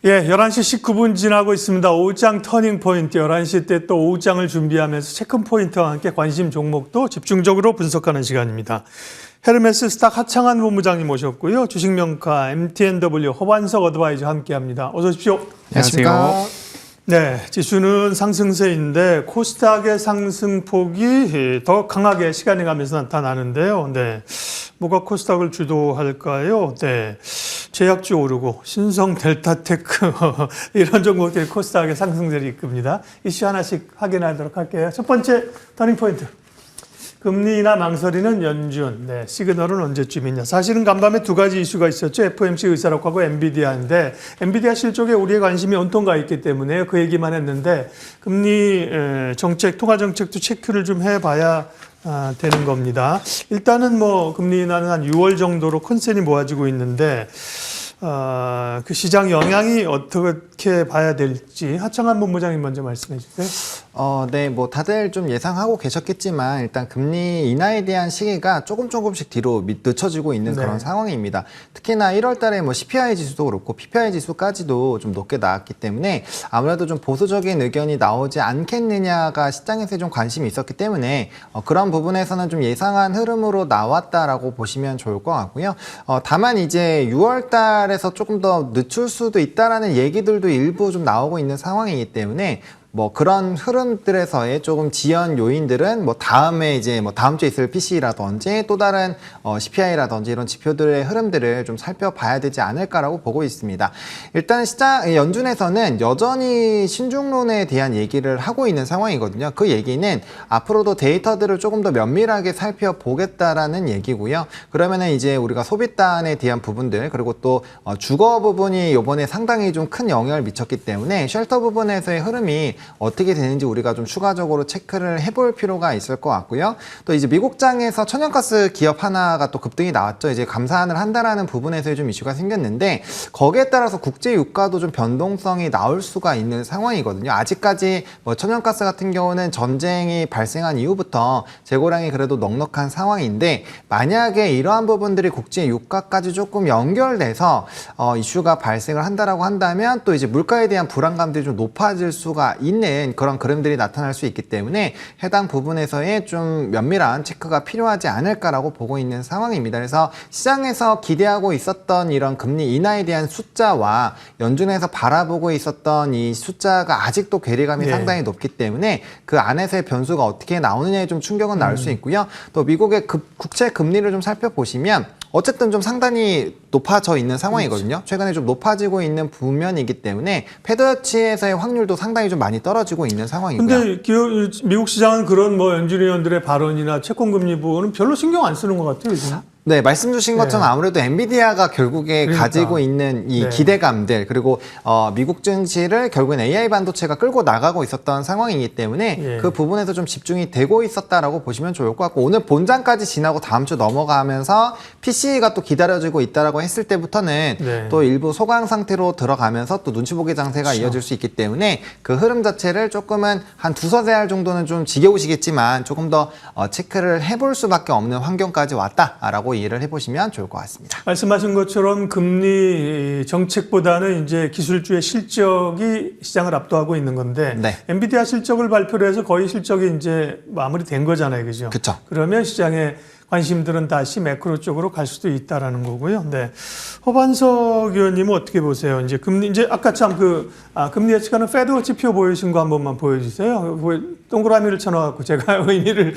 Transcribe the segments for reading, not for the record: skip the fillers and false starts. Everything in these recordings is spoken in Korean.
예, 11시 19분 지나고 있습니다. 오후장 터닝 포인트, 11시 때 또 오후장을 준비하면서 체크 포인트와 함께 관심 종목도 집중적으로 분석하는 시간입니다. 헤르메스 스탁 하창한 본부장님 모셨고요. 주식명가 MTNW 허반석 어드바이저 함께합니다. 어서 오십시오. 안녕하세요. 네, 지수는 상승세인데 코스닥의 상승폭이 더 강하게 시간이 가면서 나타나는데요. 네, 뭐가 코스닥을 주도할까요? 네, 제약주 오르고 신성 델타테크 이런 종목들이 코스닥의 상승세를 이끕니다. 이슈 하나씩 확인하도록 할게요. 첫 번째 터닝 포인트. 금리 인하 망설이는 연준, 네, 시그널은 언제쯤이냐. 사실은 간밤에 두 가지 이슈가 있었죠. FOMC 의사록하고 엔비디아인데 엔비디아 실적에 우리의 관심이 온통 가 있기 때문에 그 얘기만 했는데 금리 정책, 통화 정책도 체크를 좀 해봐야 되는 겁니다. 일단은 뭐 금리 인하는 한 6월 정도로 컨센이 모아지고 있는데 그 시장 영향이 어떻게 봐야 될지 하창한 본부장님 먼저 말씀해 주세요. 네, 뭐 다들 좀 예상하고 계셨겠지만 일단 금리 인하에 대한 시기가 조금씩 뒤로 늦춰지고 있는 그런 상황입니다. 특히나 1월 달에 뭐 CPI 지수도 그렇고 PPI 지수까지도 좀 높게 나왔기 때문에 아무래도 좀 보수적인 의견이 나오지 않겠느냐가 시장에서 좀 관심이 있었기 때문에 그런 부분에서는 좀 예상한 흐름으로 나왔다라고 보시면 좋을 것 같고요. 다만 이제 6월 달에서 조금 더 늦출 수도 있다라는 얘기들도 일부 좀 나오고 있는 상황이기 때문에 뭐 그런 흐름들에서의 조금 지연 요인들은 뭐 다음에 이제 뭐 다음 주에 있을 PC라든지 또 다른 CPI라든지 이런 지표들의 흐름들을 좀 살펴봐야 되지 않을까라고 보고 있습니다. 일단 연준에서는 여전히 신중론에 대한 얘기를 하고 있는 상황이거든요. 그 얘기는 앞으로도 데이터들을 조금 더 면밀하게 살펴보겠다라는 얘기고요. 그러면은 이제 우리가 소비단에 대한 부분들 그리고 또 주거 부분이 이번에 상당히 좀 큰 영향을 미쳤기 때문에 쉘터 부분에서의 흐름이 어떻게 되는지 우리가 좀 추가적으로 체크를 해볼 필요가 있을 것 같고요. 또 이제 미국장에서 천연가스 기업 하나가 또 급등이 나왔죠. 이제 감산을 한다라는 부분에서 좀 이슈가 생겼는데 거기에 따라서 국제 유가도 좀 변동성이 나올 수가 있는 상황이거든요. 아직까지 뭐 천연가스 같은 경우는 전쟁이 발생한 이후부터 재고량이 그래도 넉넉한 상황인데 만약에 이러한 부분들이 국제 유가까지 조금 연결돼서 이슈가 발생을 한다라고 한다면 또 이제 물가에 대한 불안감들이 좀 높아질 수가 있는 그런 그림들이 나타날 수 있기 때문에 해당 부분에서의 좀 면밀한 체크가 필요하지 않을까라고 보고 있는 상황입니다. 그래서 시장에서 기대하고 있었던 이런 금리 인하에 대한 숫자와 연준에서 바라보고 있었던 이 숫자가 아직도 괴리감이 상당히 높기 때문에 그 안에서의 변수가 어떻게 나오느냐에 좀 충격은 나올 수 있고요. 또 미국의 국채 금리를 좀 살펴보시면 어쨌든 좀 상당히 높아져 있는 상황이거든요. 최근에 좀 높아지고 있는 부면이기 때문에 패드워치에서의 확률도 상당히 좀 많이 떨어지고 있는 상황이고요. 근데 미국 시장은 그런 뭐 연준 위원들의 발언이나 채권금리 부분은 별로 신경 안 쓰는 것 같아요, 요즘. 네, 말씀 주신 것처럼 아무래도 엔비디아가 결국에 가지고 있는 이 기대감들 그리고 미국 증시를 결국엔 AI 반도체가 끌고 나가고 있었던 상황이기 때문에 그 부분에서 좀 집중이 되고 있었다라고 보시면 좋을 것 같고 오늘 본장까지 지나고 다음 주 넘어가면서 PC가 또 기다려지고 있다라고 했을 때부터는 또 일부 소강 상태로 들어가면서 또 눈치 보기 장세가 이어질 수 있기 때문에 그 흐름 자체를 조금은 한 두서세 알 정도는 좀 지겨우시겠지만 조금 더 체크를 해볼 수밖에 없는 환경까지 왔다라고 이해를 해보시면 좋을 것 같습니다. 말씀하신 것처럼 금리 정책보다는 이제 기술주의 실적이 시장을 압도하고 있는 건데 엔비디아 실적을 발표를 해서 거의 실적이 이제 마무리된 거잖아요, 그죠? 그렇죠. 그러면 시장의 관심들은 다시 매크로 쪽으로 갈 수도 있다라는 거고요. 네. 허반석 의원님은 어떻게 보세요? 이제 금리, 이제 아까 참 금리 예측하는 패드워치 표 보여주신 거 한 번만 보여주세요. 동그라미를 쳐넣어갖고 제가 의미를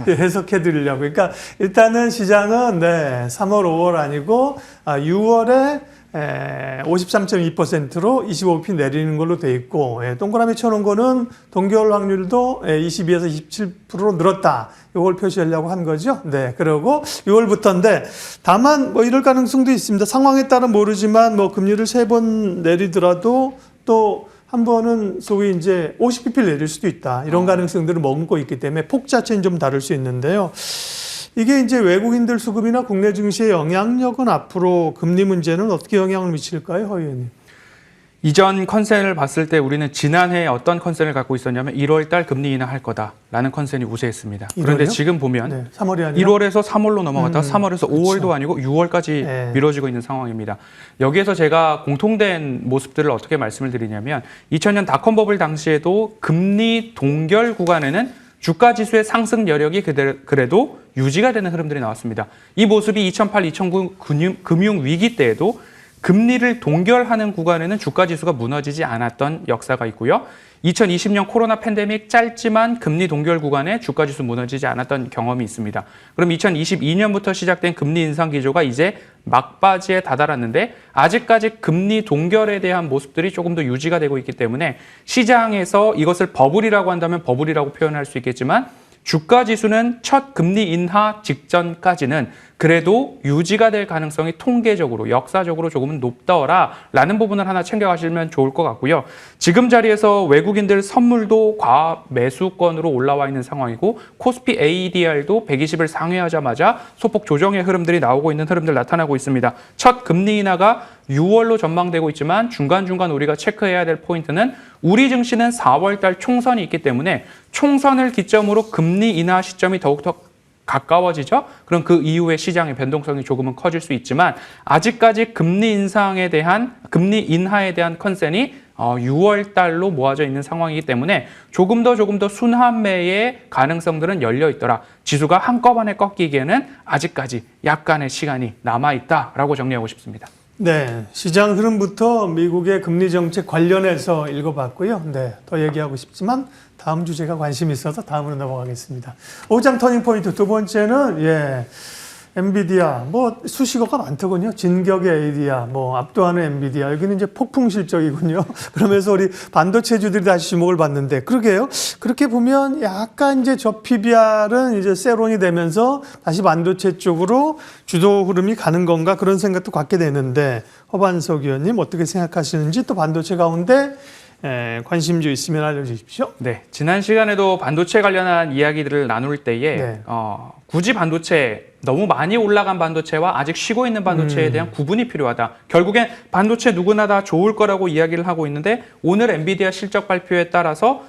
해석해 드리려고. 그러니까 일단은 시장은 3월, 5월 아니고 6월에 53.2%로 25bp 내리는 걸로 돼 있고, 동그라미 쳐놓은 거는 동결 확률도 22에서 27%로 늘었다. 이걸 표시하려고 한 거죠. 네. 그리고 6월부터인데, 다만 뭐 이럴 가능성도 있습니다. 상황에 따라 모르지만 뭐 금리를 3번 내리더라도 또 한 번은 소위 이제 50bp 내릴 수도 있다. 이런 가능성들을 머금고 있기 때문에 폭 자체는 좀 다를 수 있는데요. 이게 이제 외국인들 수급이나 국내 증시의 영향력은 앞으로 금리 문제는 어떻게 영향을 미칠까요, 허 의원님? 이전 컨센을 봤을 때 우리는 지난해 어떤 컨센을 갖고 있었냐면 1월 달 금리 인하할 거다라는 컨센이 우세했습니다. 그런데 1월이요? 지금 보면 네, 3월이 아니라 1월에서 3월로 넘어갔다 3월에서 5월도 그렇죠. 아니고 6월까지 네. 미뤄지고 있는 상황입니다. 여기에서 제가 공통된 모습들을 어떻게 말씀을 드리냐면 2000년 닷컴 버블 당시에도 금리 동결 구간에는 주가 지수의 상승 여력이 그래도 유지가 되는 흐름들이 나왔습니다. 이 모습이 2008, 2009 금융 위기 때에도 금리를 동결하는 구간에는 주가 지수가 무너지지 않았던 역사가 있고요. 2020년 코로나 팬데믹 짧지만 금리 동결 구간에 주가 지수 무너지지 않았던 경험이 있습니다. 그럼 2022년부터 시작된 금리 인상 기조가 이제 막바지에 다다랐는데 아직까지 금리 동결에 대한 모습들이 조금 더 유지가 되고 있기 때문에 시장에서 이것을 버블이라고 한다면 버블이라고 표현할 수 있겠지만 주가 지수는 첫 금리 인하 직전까지는 그래도 유지가 될 가능성이 통계적으로 역사적으로 조금은 높더라라는 부분을 하나 챙겨가시면 좋을 것 같고요. 지금 자리에서 외국인들 선물도 과매수권으로 올라와 있는 상황이고 코스피 ADR도 120을 상회하자마자 소폭 조정의 흐름들이 나오고 있는 흐름들 나타나고 있습니다. 첫 금리 인하가 6월로 전망되고 있지만 중간중간 우리가 체크해야 될 포인트는 우리 증시는 4월 달 총선이 있기 때문에 총선을 기점으로 금리 인하 시점이 더욱더 가까워지죠. 그럼 그 이후에 시장의 변동성이 조금은 커질 수 있지만 아직까지 금리 인하에 대한 컨센이 6월 달로 모아져 있는 상황이기 때문에 조금 더 순환매의 가능성들은 열려 있더라. 지수가 한꺼번에 꺾이기에는 아직까지 약간의 시간이 남아있다라고 정리하고 싶습니다. 네, 시장 흐름부터 미국의 금리 정책 관련해서 읽어봤고요. 네, 더 얘기하고 싶지만 다음 주제가 관심이 있어서 다음으로 넘어가겠습니다. 오장 터닝 포인트 두 번째는 엔비디아 수식어가 많더군요. 진격의 ADR, 압도하는 엔비디아. 여기는 이제 폭풍 실적이군요. 그러면서 우리 반도체주들이 다시 주목을 받는데 그러게요. 그렇게 보면 약간 이제 저 PBR은 이제 세론이 되면서 다시 반도체 쪽으로 주도 흐름이 가는 건가 그런 생각도 갖게 되는데 허반석 의원님 어떻게 생각하시는지 또 반도체 가운데 관심주 있으면 알려주십시오. 네, 지난 시간에도 반도체 관련한 이야기들을 나눌 때에 네. 굳이 반도체 너무 많이 올라간 반도체와 아직 쉬고 있는 반도체에 대한 구분이 필요하다. 결국엔 반도체 누구나 다 좋을 거라고 이야기를 하고 있는데 오늘 엔비디아 실적 발표에 따라서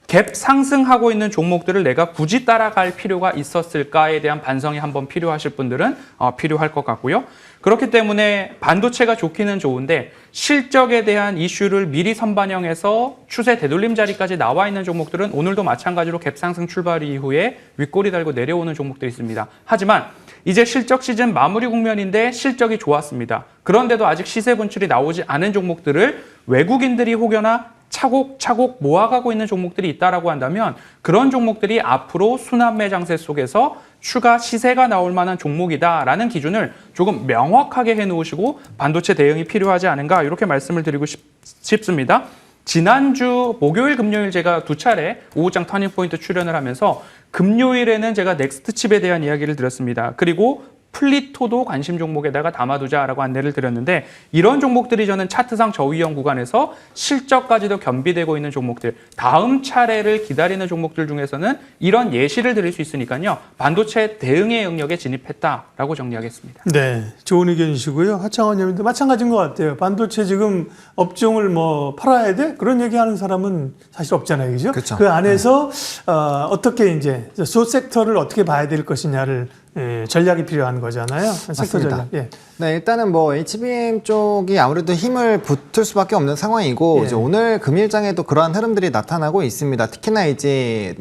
갭 상승하고 있는 종목들을 내가 굳이 따라갈 필요가 있었을까에 대한 반성이 한번 필요하실 분들은 필요할 것 같고요. 그렇기 때문에 반도체가 좋기는 좋은데 실적에 대한 이슈를 미리 선반영해서 추세 되돌림 자리까지 나와 있는 종목들은 오늘도 마찬가지로 갭 상승 출발 이후에 윗꼬리 달고 내려오는 종목들이 있습니다. 하지만 이제 실적 시즌 마무리 국면인데 실적이 좋았습니다. 그런데도 아직 시세 분출이 나오지 않은 종목들을 외국인들이 혹여나 차곡차곡 모아가고 있는 종목들이 있다라고 한다면 그런 종목들이 앞으로 순환매 장세 속에서 추가 시세가 나올 만한 종목이다라는 기준을 조금 명확하게 해놓으시고 반도체 대응이 필요하지 않은가 이렇게 말씀을 드리고 싶습니다. 지난주 목요일, 금요일 제가 두 차례 오후장 터닝포인트 출연을 하면서 금요일에는 제가 넥스트칩에 대한 이야기를 드렸습니다. 그리고 플리토도 관심 종목에다가 담아두자라고 안내를 드렸는데 이런 종목들이 저는 차트상 저위험 구간에서 실적까지도 겸비되고 있는 종목들 다음 차례를 기다리는 종목들 중에서는 이런 예시를 드릴 수 있으니까요. 반도체 대응의 영역에 진입했다라고 정리하겠습니다. 네, 좋은 의견이시고요. 하창원 의원님도 마찬가지인 것 같아요. 반도체 지금 업종을 팔아야 돼? 그런 얘기하는 사람은 사실 없잖아요. 그죠? 그렇죠. 그 안에서 어떻게 이제 소 섹터를 어떻게 봐야 될 것이냐를 전략이 필요한 거잖아요. 섹터 맞습니다. 전략. 예. 네, 일단은 HBM 쪽이 아무래도 힘을 붙을 수밖에 없는 상황이고 예. 이제 오늘 금일장에도 그러한 흐름들이 나타나고 있습니다. 특히나 이제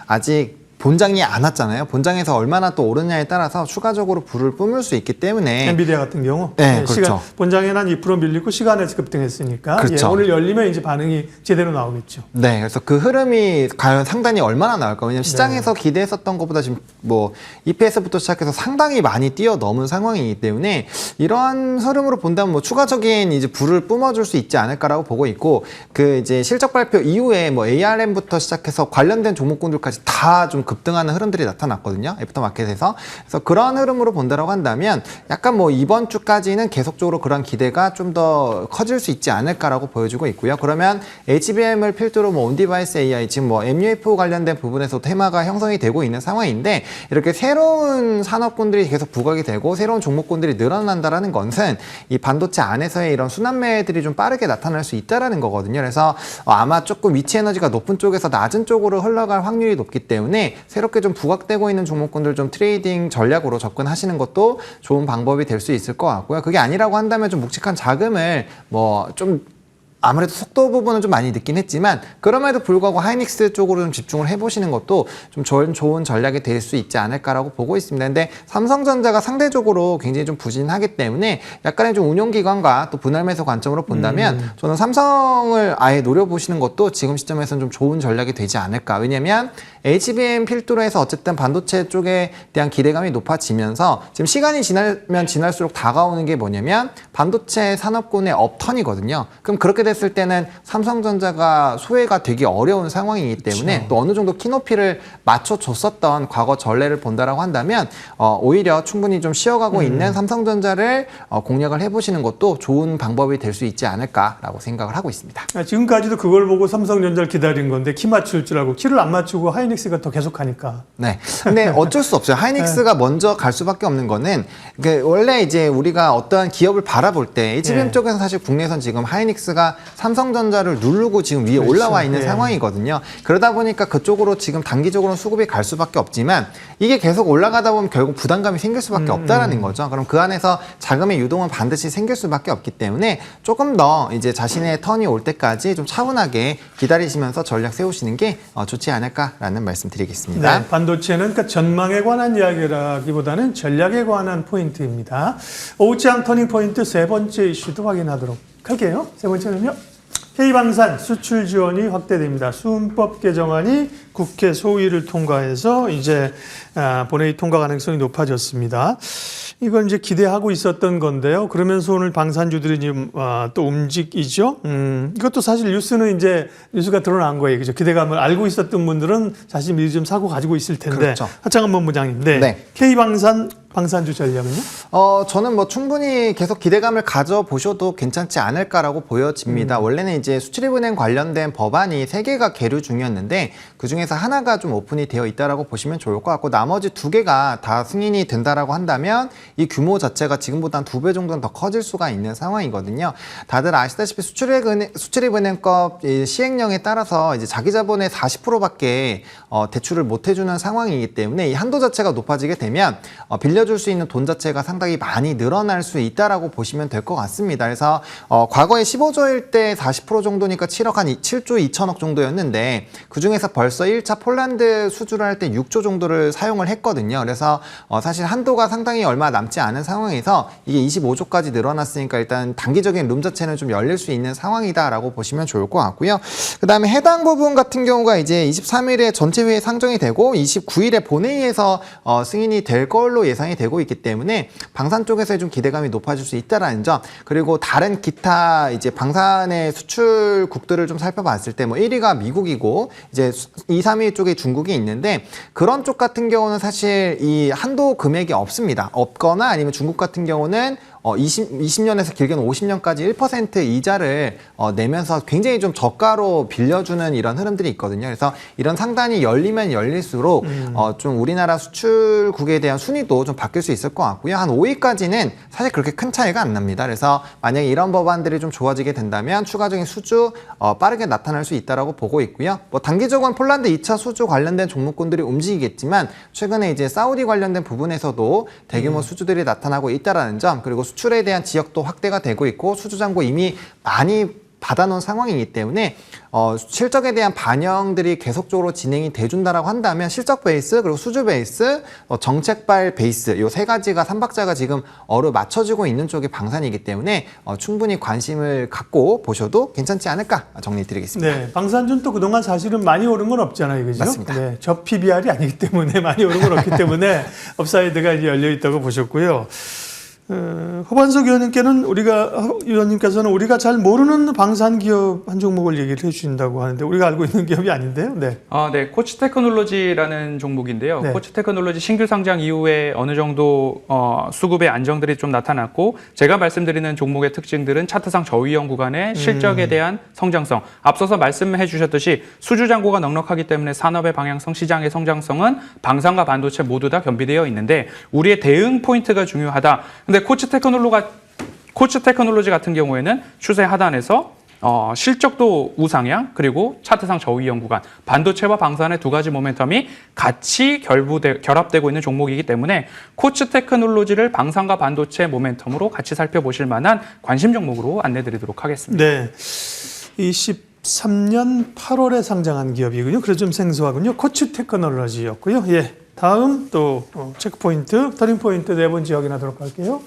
아직 본장이 안 왔잖아요. 본장에서 얼마나 또 오르냐에 따라서 추가적으로 불을 뿜을 수 있기 때문에 엔비디아 같은 경우 네, 그렇죠. 본장에는 한 2% 밀리고 시간에서 급등했으니까 그렇죠. 오늘 열리면 이제 반응이 제대로 나오겠죠. 네, 그래서 그 흐름이 과연 상단이 얼마나 나올까? 왜냐면 시장에서 기대했었던 것보다 지금 EPS부터 시작해서 상당히 많이 뛰어넘은 상황이기 때문에 이러한 흐름으로 본다면 추가적인 이제 불을 뿜어줄 수 있지 않을까라고 보고 있고 그 이제 실적 발표 이후에 ARM부터 시작해서 관련된 종목군들까지 다 좀 급등하는 흐름들이 나타났거든요. 애프터마켓에서. 그래서 그런 흐름으로 본다라고 한다면 약간 뭐 이번 주까지는 계속적으로 그런 기대가 좀 더 커질 수 있지 않을까라고 보여주고 있고요. 그러면 HBM을 필두로 뭐 온디바이스 AI, 지금 뭐 MUFO 관련된 부분에서 테마가 형성이 되고 있는 상황인데, 이렇게 새로운 산업군들이 계속 부각이 되고 새로운 종목군들이 늘어난다라는 것은 이 반도체 안에서의 이런 순환매들이 좀 빠르게 나타날 수 있다라는 거거든요. 그래서 아마 조금 위치 에너지가 높은 쪽에서 낮은 쪽으로 흘러갈 확률이 높기 때문에 새롭게 좀 부각되고 있는 종목군들 좀 트레이딩 전략으로 접근하시는 것도 좋은 방법이 될 수 있을 것 같고요. 그게 아니라고 한다면 좀 묵직한 자금을 뭐 좀 아무래도 속도 부분은 좀 많이 늦긴 했지만, 그럼에도 불구하고 하이닉스 쪽으로 좀 집중을 해보시는 것도 좀 좋은 전략이 될 수 있지 않을까라고 보고 있습니다. 근데 삼성전자가 상대적으로 굉장히 좀 부진하기 때문에 약간의 좀 운용기관과 또 분할 매수 관점으로 본다면 저는 삼성을 아예 노려보시는 것도 지금 시점에서는 좀 좋은 전략이 되지 않을까. 왜냐면 HBM 필두로 해서 어쨌든 반도체 쪽에 대한 기대감이 높아지면서 지금 시간이 지나면 지날수록 다가오는 게 뭐냐면 반도체 산업군의 업턴이거든요. 그럼 그렇게 됐을 때는 삼성전자가 소외가 되기 어려운 상황이기 때문에, 그렇죠. 또 어느 정도 키높이를 맞춰줬었던 과거 전례를 본다라고 한다면 오히려 충분히 좀 쉬어가고 있는 삼성전자를 공략을 해보시는 것도 좋은 방법이 될 수 있지 않을까라고 생각을 하고 있습니다. 지금까지도 그걸 보고 삼성전자를 기다린 건데 키 맞출 줄 알고 키를 안 맞추고 하이닉스가 더 계속 가니까. 네. 근데 어쩔 수 없어요. 하이닉스가 먼저 갈 수밖에 없는 거는, 원래 이제 우리가 어떠한 기업을 바라볼 때 HBM 쪽에서 사실 국내에선 지금 하이닉스가 삼성전자를 누르고 지금 위에 그렇죠. 올라와 있는 상황이거든요. 그러다 보니까 그쪽으로 지금 단기적으로 수급이 갈 수밖에 없지만, 이게 계속 올라가다 보면 결국 부담감이 생길 수밖에 없다라는 거죠. 그럼 그 안에서 자금의 유동은 반드시 생길 수밖에 없기 때문에 조금 더 이제 자신의 턴이 올 때까지 좀 차분하게 기다리시면서 전략 세우시는 게 좋지 않을까라는 말씀 드리겠습니다. 네, 반도체는 그러니까 전망에 관한 이야기라기보다는 전략에 관한 포인트입니다. 오후장 터닝 포인트 세 번째 이슈도 확인하도록 할게요. 세 번째는요. K방산 수출 지원이 확대됩니다. 수은법 개정안이 국회 소위를 통과해서 이제 본회의 통과 가능성이 높아졌습니다. 이건 이제 기대하고 있었던 건데요. 그러면서 오늘 방산주들이 지금 또 움직이죠. 이것도 사실 뉴스가 드러난 거예요. 그죠? 기대감을 알고 있었던 분들은 사실 미리 좀 사고 가지고 있을 텐데. 그렇죠. 하창한 본부장님. 네. K방산 방산주 전략은요? 저는 뭐 충분히 계속 기대감을 가져보셔도 괜찮지 않을까라고 보여집니다. 원래는 이제 수출입은행 관련된 법안이 3개가 계류 중이었는데 그중에서 하나가 좀 오픈이 되어 있다라고 보시면 좋을 것 같고, 나머지 2개가 다 승인이 된다라고 한다면 이 규모 자체가 지금보다 한 2배 정도는 더 커질 수가 있는 상황이거든요. 다들 아시다시피 수출입은행법 시행령에 따라서 이제 자기 자본의 40%밖에 대출을 못 해주는 상황이기 때문에 이 한도 자체가 높아지게 되면 빌려줄 수 있는 돈 자체가 상당히 많이 늘어날 수 있다라고 보시면 될 것 같습니다. 그래서 과거에 15조일 때 40% 정도니까 7조 2천억 정도였는데 그중에서 벌써 1차 폴란드 수주를 할 때 6조 정도를 사용을 했거든요. 그래서 사실 한도가 상당히 얼마 남지 않은 상황에서 이게 25조까지 늘어났으니까 일단 단기적인 룸 자체는 좀 열릴 수 있는 상황이다라고 보시면 좋을 것 같고요. 그 다음에 해당 부분 같은 경우가 이제 23일에 전체회의에 상정이 되고 29일에 본회의에서 승인이 될 걸로 예상이 되고 있기 때문에 방산 쪽에서의 좀 기대감이 높아질 수 있다라는 점, 그리고 다른 기타 이제 방산의 수출국들을 좀 살펴봤을 때 뭐 1위가 미국이고 이제 2, 3위 쪽에 중국이 있는데, 그런 쪽 같은 경우는 사실 이 한도 금액이 없거나 아니면 중국 같은 경우는 20년에서 길게는 50년까지 1% 이자를 내면서 굉장히 좀 저가로 빌려주는 이런 흐름들이 있거든요. 그래서 이런 상단이 열리면 열릴수록 좀 우리나라 수출국에 대한 순위도 좀 바뀔 수 있을 것 같고요. 한 5위까지는 사실 그렇게 큰 차이가 안 납니다. 그래서 만약에 이런 법안들이 좀 좋아지게 된다면 추가적인 수주 빠르게 나타날 수 있다라고 보고 있고요. 뭐 단기적으로는 폴란드 2차 수주 관련된 종목군들이 움직이겠지만 최근에 이제 사우디 관련된 부분에서도 대규모 수주들이 나타나고 있다라는 점, 그리고 수출에 대한 지역도 확대가 되고 있고 수주 잔고 이미 많이 받아놓은 상황이기 때문에 실적에 대한 반영들이 계속적으로 진행이 돼준다라고 한다면 실적 베이스 그리고 수주 베이스, 정책발 베이스 이 3가지가 3박자가 지금 맞춰지고 있는 쪽이 방산이기 때문에 충분히 관심을 갖고 보셔도 괜찮지 않을까 정리드리겠습니다. 네, 방산주는 또 그동안 사실은 많이 오른 건 없잖아요, 그죠? 맞습니다. 네, 저 PBR이 아니기 때문에 많이 오른 건 없기 때문에 업사이드가 이제 열려 있다고 보셨고요. 허반석 의원님께서는 우리가 잘 모르는 방산 기업 한 종목을 얘기를 해주신다고 하는데 우리가 알고 있는 기업이 아닌데요. 네. 네, 코치 테크놀로지라는 종목인데요. 네. 코치 테크놀로지 신규 상장 이후에 어느 정도 수급의 안정들이 좀 나타났고 제가 말씀드리는 종목의 특징들은 차트상 저위험 구간의 실적에 대한 성장성. 앞서서 말씀해 주셨듯이 수주 잔고가 넉넉하기 때문에 산업의 방향성, 시장의 성장성은 방산과 반도체 모두 다 겸비되어 있는데 우리의 대응 포인트가 중요하다. 근데 코치 테크놀로지 같은 경우에는 추세 하단에서 실적도 우상향 그리고 차트상 저위험 구간 반도체와 방산의 두 가지 모멘텀이 같이 결합되고 있는 종목이기 때문에 코치 테크놀로지를 방산과 반도체 모멘텀으로 같이 살펴보실 만한 관심 종목으로 안내드리도록 하겠습니다. 네. 23년 8월에 상장한 기업이군요. 그래서 좀 생소하군요. 코치 테크놀로지였고요. 예. 다음 또 체크포인트, 터닝포인트 네 번째 확인하도록 할게요.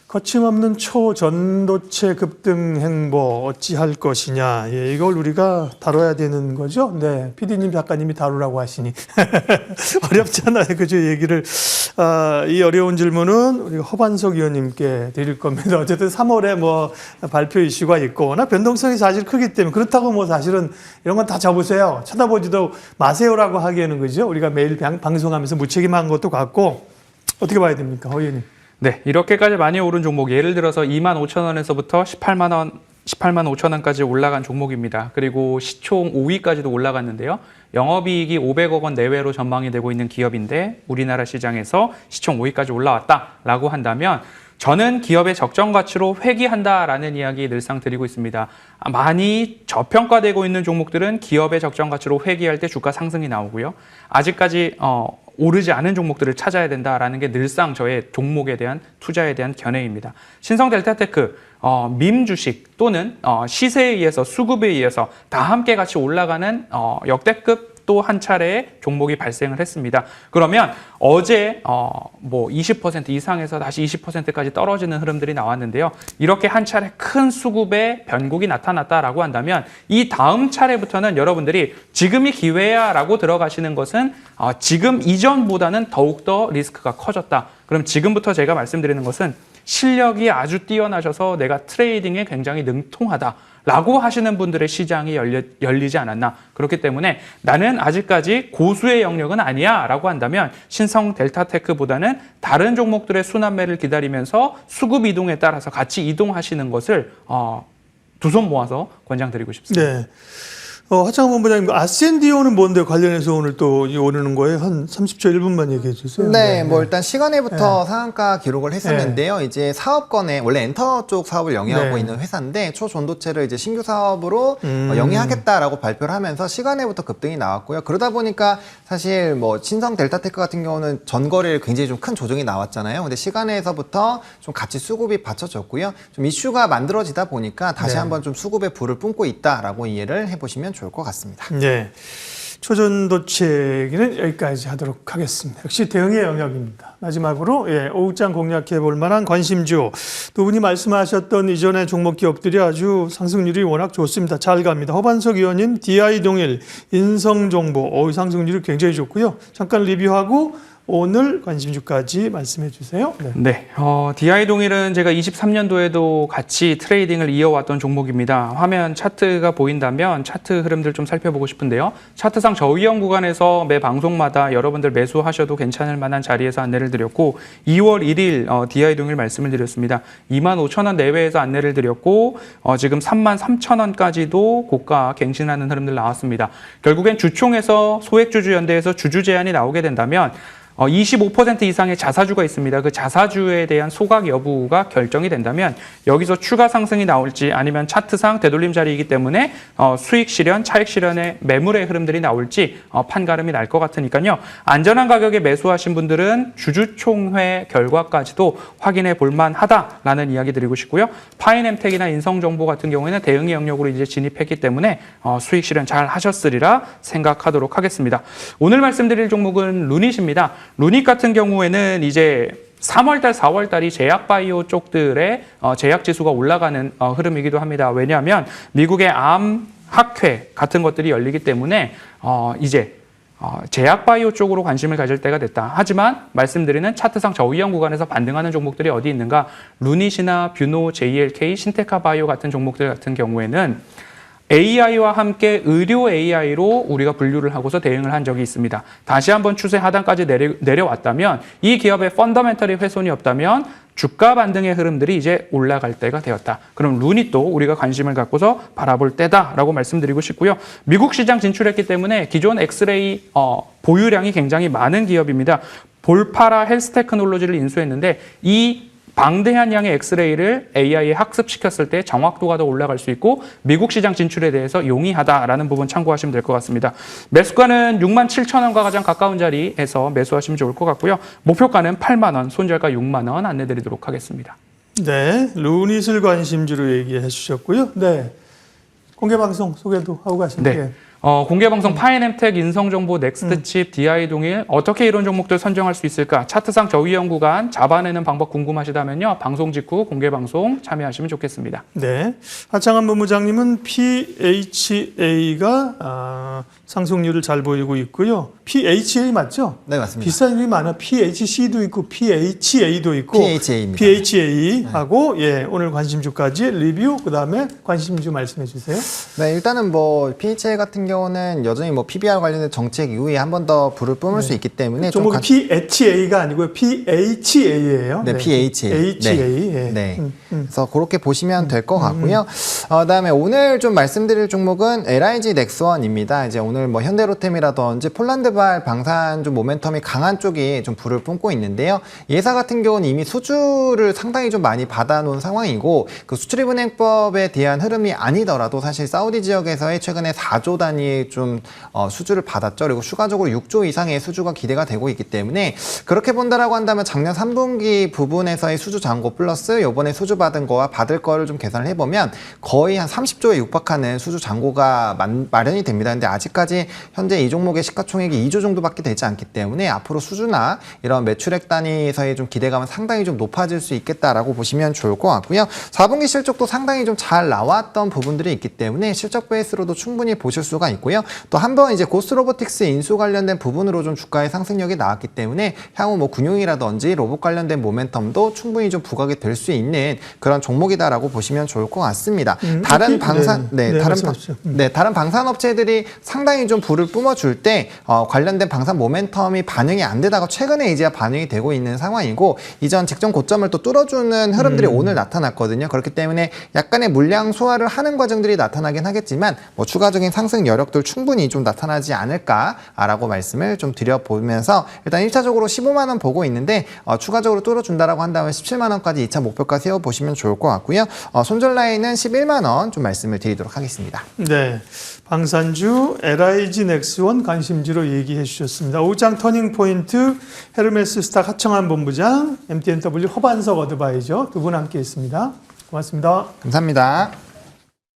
거침없는 초전도체 급등 행보 어찌할 것이냐. 예, 이걸 우리가 다뤄야 되는 거죠. 네, PD님 작가님이 다루라고 하시니 어렵잖아요. 그죠? 얘기를 이 어려운 질문은 우리 허반석 의원님께 드릴 겁니다. 어쨌든 3월에 뭐 발표 이슈가 있고 워낙 변동성이 사실 크기 때문에 그렇다고 뭐 사실은 이런 건 다 접으세요. 쳐다보지도 마세요라고 하기에는 그죠? 우리가 매일 방송하면서 무책임한 것도 같고 어떻게 봐야 됩니까, 허 의원님? 네, 이렇게까지 많이 오른 종목 예를 들어서 25,000원에서부터 18만 5천원까지 올라간 종목입니다. 그리고 시총 5위까지도 올라갔는데요. 영업이익이 500억 원 내외로 전망이 되고 있는 기업인데 우리나라 시장에서 시총 5위까지 올라왔다라고 한다면 저는 기업의 적정 가치로 회귀한다라는 이야기 늘상 드리고 있습니다. 많이 저평가되고 있는 종목들은 기업의 적정 가치로 회귀할 때 주가 상승이 나오고요. 아직까지 오르지 않은 종목들을 찾아야 된다라는 게 늘상 저의 종목에 대한 투자에 대한 견해입니다. 신성 델타테크, 밈 주식 또는 시세에 의해서 수급에 의해서 다 함께 같이 올라가는 역대급 또 한 차례의 종목이 발생을 했습니다. 그러면 어제 뭐 20% 이상에서 다시 20%까지 떨어지는 흐름들이 나왔는데요. 이렇게 한 차례 큰 수급의 변곡이 나타났다라고 한다면 이 다음 차례부터는 여러분들이 지금이 기회야라고 들어가시는 것은 지금 이전보다는 더욱더 리스크가 커졌다. 그럼 지금부터 제가 말씀드리는 것은 실력이 아주 뛰어나셔서 내가 트레이딩에 굉장히 능통하다. 라고 하시는 분들의 시장이 열리지 않았나. 그렇기 때문에 나는 아직까지 고수의 영역은 아니야 라고 한다면 신성 델타테크보다는 다른 종목들의 순환매를 기다리면서 수급 이동에 따라서 같이 이동하시는 것을 두 손 모아서 권장드리고 싶습니다. 네. 하창원 본부장님, 아센디오는 뭔데 관련해서 오늘 또 오르는 거예요? 한 30초 1분만 얘기해 주세요. 네, 뭐 일단 시간에부터 상한가 기록을 했었는데요. 이제 사업권에 원래 엔터 쪽 사업을 영위하고 있는 회사인데 초전도체를 이제 신규 사업으로 영위하겠다라고 발표를 하면서 시간에부터 급등이 나왔고요. 그러다 보니까 사실 뭐 신성 델타테크 같은 경우는 전거래일 굉장히 좀 큰 조정이 나왔잖아요. 근데 시간에서부터 좀 같이 수급이 받쳐졌고요. 좀 이슈가 만들어지다 보니까 다시 한번 좀 수급의 불을 뿜고 있다라고 이해를 해보시면 좋을 것 같습니다. 네. 초전도체 얘기는 여기까지 하도록 하겠습니다. 역시 대응의 영역입니다. 마지막으로 오후장 공략해 볼 만한 관심주. 두 분이 말씀하셨던 이전의 종목 기업들이 아주 상승률이 워낙 좋습니다. 잘 갑니다. 허반석 의원님, DI동일, 인성정보, 상승률이 굉장히 좋고요. 잠깐 리뷰하고 오늘 관심주까지 말씀해 주세요. 네, DI동일은 제가 23년도에도 같이 트레이딩을 이어왔던 종목입니다. 화면 차트가 보인다면 차트 흐름들 좀 살펴보고 싶은데요. 차트상 저위험 구간에서 매 방송마다 여러분들 매수하셔도 괜찮을 만한 자리에서 안내를 드렸고 2월 1일 DI동일 말씀을 드렸습니다. 25,000원 내외에서 안내를 드렸고 지금 33,000원까지도 고가 갱신하는 흐름들 나왔습니다. 결국엔 주총에서 소액주주 연대에서 주주 제한이 나오게 된다면 25% 이상의 자사주가 있습니다. 그 자사주에 대한 소각 여부가 결정이 된다면 여기서 추가 상승이 나올지 아니면 차트상 되돌림 자리이기 때문에 수익 실현, 차익 실현의 매물의 흐름들이 나올지 판가름이 날 것 같으니까요. 안전한 가격에 매수하신 분들은 주주총회 결과까지도 확인해 볼 만하다라는 이야기 드리고 싶고요. 파인엠텍이나 인성정보 같은 경우에는 대응의 영역으로 이제 진입했기 때문에 수익 실현 잘 하셨으리라 생각하도록 하겠습니다. 오늘 말씀드릴 종목은 루닛입니다. 루닛 같은 경우에는 이제 3월달, 4월달이 제약바이오 쪽들의 제약지수가 올라가는 흐름이기도 합니다. 왜냐하면 미국의 암 학회 같은 것들이 열리기 때문에 이제 제약바이오 쪽으로 관심을 가질 때가 됐다. 하지만 말씀드리는 차트상 저위험 구간에서 반등하는 종목들이 어디 있는가? 루닛이나 뷰노, JLK, 신테카바이오 같은 종목들 같은 경우에는 AI와 함께 의료 AI로 우리가 분류를 하고서 대응을 한 적이 있습니다. 다시 한번 추세 하단까지 내려왔다면 이 기업의 펀더멘털이 훼손이 없다면 주가 반등의 흐름들이 이제 올라갈 때가 되었다. 그럼 루닛도 우리가 관심을 갖고서 바라볼 때다라고 말씀드리고 싶고요. 미국 시장 진출했기 때문에 기존 엑스레이 보유량이 굉장히 많은 기업입니다. 볼파라 헬스테크놀로지를 인수했는데 이 방대한 양의 엑스레이를 AI에 학습시켰을 때 정확도가 더 올라갈 수 있고 미국 시장 진출에 대해서 용이하다라는 부분 참고하시면 될 것 같습니다. 매수가는 67,000원과 가장 가까운 자리에서 매수하시면 좋을 것 같고요. 목표가는 8만 원, 손절가 6만 원 안내드리도록 하겠습니다. 네, 루닛을 관심주로 얘기해 주셨고요. 네, 공개방송 소개도 하고 가시면 네. 공개방송 파이넴텍, 인성정보, 넥스트칩, DI동일 어떻게 이런 종목들 선정할 수 있을까? 차트상 저위험 구간 잡아내는 방법 궁금하시다면요. 방송 직후 공개방송 참여하시면 좋겠습니다. 네, 하창한 본부장님은 PHA가 상승률을 잘 보이고 있고요. PHA 맞죠? 네, 맞습니다. 비싼 이름이 많아. PHC도 있고 PHA도 있고 PHA입니다. PHA하고 예, 오늘 관심주까지 리뷰 그다음에 관심주 말씀해 주세요. 네, 일단은 뭐 PHA 같은 경우는 여전히 뭐 PBR 관련된 정책 이후에 한 번 더 불을 뿜을 수 있기 때문에 좀 종목이 PHA가 아니고요. PHA예요. 네, PHA. HA. 예. 네. 그래서 그렇게 보시면 될 것 같고요. 그다음에 오늘 좀 말씀드릴 종목은 LIG 넥스원입니다. 이제 오늘 뭐 현대로템이라든지 폴란드발 방산 좀 모멘텀이 강한 쪽이 좀 불을 뿜고 있는데요. 이 회사 같은 경우는 이미 수주를 상당히 좀 많이 받아놓은 상황이고 그 수출입은행법에 대한 흐름이 아니더라도 사실 사우디 지역에서의 최근에 4조 단위의 좀 수주를 받았죠. 그리고 추가적으로 6조 이상의 수주가 기대가 되고 있기 때문에 그렇게 본다라고 한다면 작년 3분기 부분에서의 수주 잔고 플러스 이번에 수주 받은 거와 받을 거를 좀 계산을 해보면 거의 한 30조에 육박하는 수주 잔고가 마련이 됩니다. 근데 아직까지 현재 이 종목의 시가총액이 2조 정도밖에 되지 않기 때문에 앞으로 수주나 이런 매출액 단위에서의 좀 기대감은 상당히 좀 높아질 수 있겠다라고 보시면 좋을 것 같고요. 4분기 실적도 상당히 좀 잘 나왔던 부분들이 있기 때문에 실적 베이스로도 충분히 보실 수가 있고요. 또 한번 이제 고스로보틱스 인수 관련된 부분으로 좀 주가의 상승력이 나왔기 때문에 향후 뭐 군용이라든지 로봇 관련된 모멘텀도 충분히 좀 부각이 될 수 있는 그런 종목이다라고 보시면 좋을 것 같습니다. 다른 방산 다른 방산 업체들이 상당히 좀 불을 뿜어줄 때 관련된 방산 모멘텀이 반영이 안 되다가 최근에 이제 반영이 되고 있는 상황이고 이전 직전 고점을 또 뚫어주는 흐름들이 오늘 나타났거든요. 그렇기 때문에 약간의 물량 소화를 하는 과정들이 나타나긴 하겠지만 뭐 추가적인 상승 여력들 충분히 좀 나타나지 않을까라고 말씀을 좀 드려보면서 일단 1차적으로 15만 원 보고 있는데 추가적으로 뚫어준다라고 한다면 17만 원까지 2차 목표가 세워보시면 좋을 것 같고요. 손절 라인은 11만 원 좀 말씀을 드리도록 하겠습니다. 네, 방산주 LIG 넥스원 관심주로 얘기해 주셨습니다. 오장 터닝포인트 헤르메스 스탁 하청한 본부장 MTNW 허반석 어드바이저 두 분 함께 했습니다. 고맙습니다. 감사합니다.